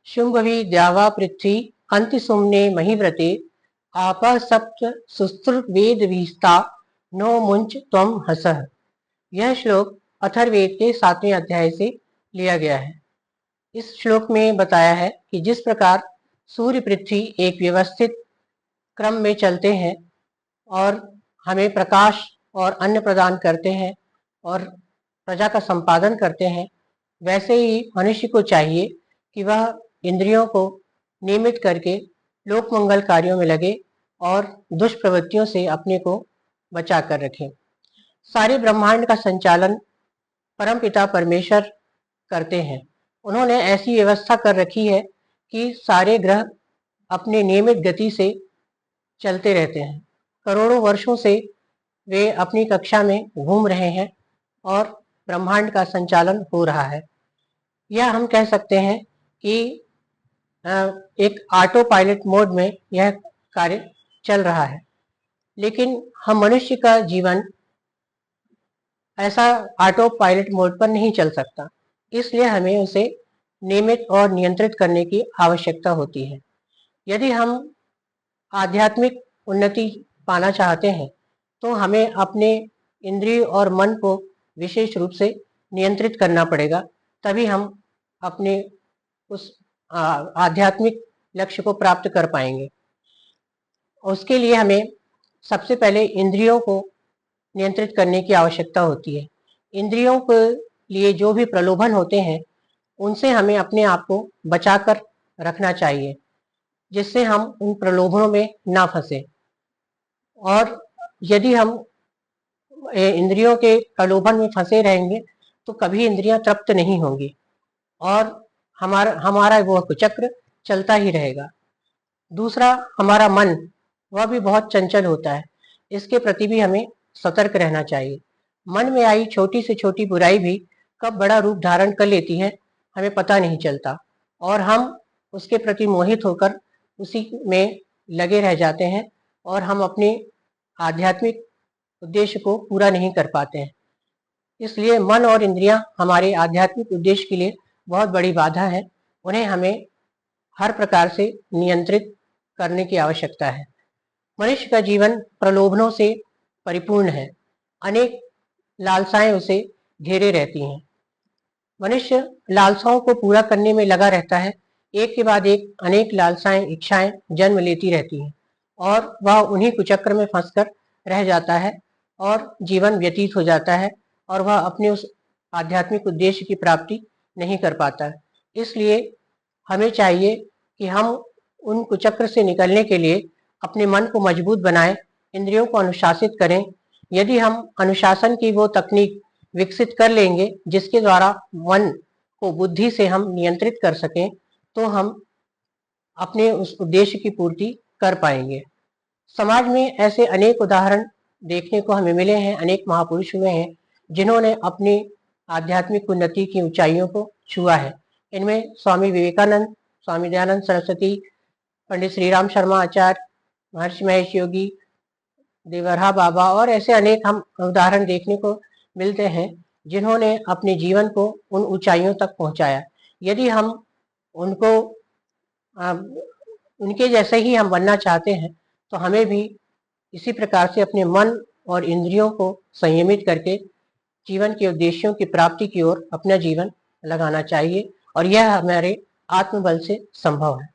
शुंभवी द्यावा पृथ्वी अंति सुमने महिव्रते आप सप्त सुस्त्रवेद विस्ता नो मुंच त्वम हसः। यह श्लोक अथर्ववेद के 7वें अध्याय से लिया गया है। इस श्लोक में बताया है कि जिस प्रकार सूर्य पृथ्वी एक व्यवस्थित क्रम में चलते हैं और हमें प्रकाश और अन्न प्रदान करते हैं और प्रजा का संपादन करते हैं, वैसे ही मनुष्य को चाहिए कि वह इंद्रियों को नियमित करके लोक मंगल कार्यों में लगे और दुष्प्रवृत्तियों से अपने को बचा कर रखे। सारे ब्रह्मांड का संचालन परमपिता परमेश्वर करते हैं। उन्होंने ऐसी व्यवस्था कर रखी है कि सारे ग्रह अपने नियमित गति से चलते रहते हैं। करोड़ों वर्षों से वे अपनी कक्षा में घूम रहे हैं और ब्रह्मांड का संचालन हो रहा है। यह हम कह सकते हैं कि एक ऑटो पायलट मोड में यह कार्य चल रहा है। लेकिन हम मनुष्य का जीवन ऐसा ऑटो पायलट मोड पर नहीं चल सकता, इसलिए हमें उसे नियमित और नियंत्रित करने की आवश्यकता होती है। यदि हम आध्यात्मिक उन्नति पाना चाहते हैं तो हमें अपने इंद्रिय और मन को विशेष रूप से नियंत्रित करना पड़ेगा, तभी हम अपने उस आध्यात्मिक लक्ष्य को प्राप्त कर पाएंगे। उसके लिए हमें सबसे पहले इंद्रियों को नियंत्रित करने की आवश्यकता होती है। इंद्रियों के लिए जो भी प्रलोभन होते हैं उनसे हमें अपने आप को बचाकर रखना चाहिए, जिससे हम उन प्रलोभनों में ना फंसे। और यदि हम इंद्रियों के प्रलोभन में फंसे रहेंगे तो कभी इंद्रियां तृप्त नहीं होंगी और हमारा वह चक्र चलता ही रहेगा। दूसरा, हमारा मन वह भी बहुत चंचल होता है, इसके प्रति भी हमें सतर्क रहना चाहिए। मन में आई छोटी से छोटी बुराई भी कब बड़ा रूप धारण कर लेती है हमें पता नहीं चलता और हम उसके प्रति मोहित होकर उसी में लगे रह जाते हैं और हम अपने आध्यात्मिक उद्देश्य को पूरा नहीं कर पाते हैं। इसलिए मन और इंद्रियां हमारे आध्यात्मिक उद्देश्य के लिए बहुत बड़ी बाधा है। उन्हें हमें हर प्रकार से नियंत्रित करने की आवश्यकता है। मनुष्य का जीवन प्रलोभनों से परिपूर्ण है। अनेक लालसाएं उसे घेरे रहती हैं। मनुष्य लालसाओं को पूरा करने में लगा रहता है। एक के बाद एक अनेक लालसाएं, इच्छाएं जन्म लेती रहती हैं और वह उन्हीं कुचक्र में फंसकर रह जाता है और जीवन व्यतीत हो जाता है और वह अपने उस आध्यात्मिक उद्देश्य की प्राप्ति नहीं कर पाता है। इसलिए हमें चाहिए कि हम उन कुचक्र से निकलने के लिए अपने मन को मजबूत बनाएं, इंद्रियों को अनुशासित करें। यदि हम अनुशासन की वो तकनीक विकसित कर लेंगे जिसके द्वारा मन को बुद्धि से हम नियंत्रित कर सकें, तो हम अपने उस उद्देश्य की पूर्ति कर पाएंगे। समाज में ऐसे अनेक उदाहरण देखने को हमें मिले हैं। अनेक महापुरुष हुए हैं जिन्होंने अपनी आध्यात्मिक उन्नति की ऊंचाइयों को छुआ है। इनमें स्वामी विवेकानंद, स्वामी दयानंद सरस्वती, पंडित श्री राम शर्मा आचार्य, महर्षि महेश योगी, देवरहा बाबा और ऐसे अनेक हम उदाहरण देखने को मिलते हैं जिन्होंने अपने जीवन को उन ऊंचाइयों तक पहुंचाया। यदि हम उनको उनके जैसे ही हम बनना चाहते हैं तो हमें भी इसी प्रकार से अपने मन और इंद्रियों को संयमित करके जीवन के उद्देश्यों की प्राप्ति की ओर अपना जीवन लगाना चाहिए और यह हमारे आत्मबल से संभव है।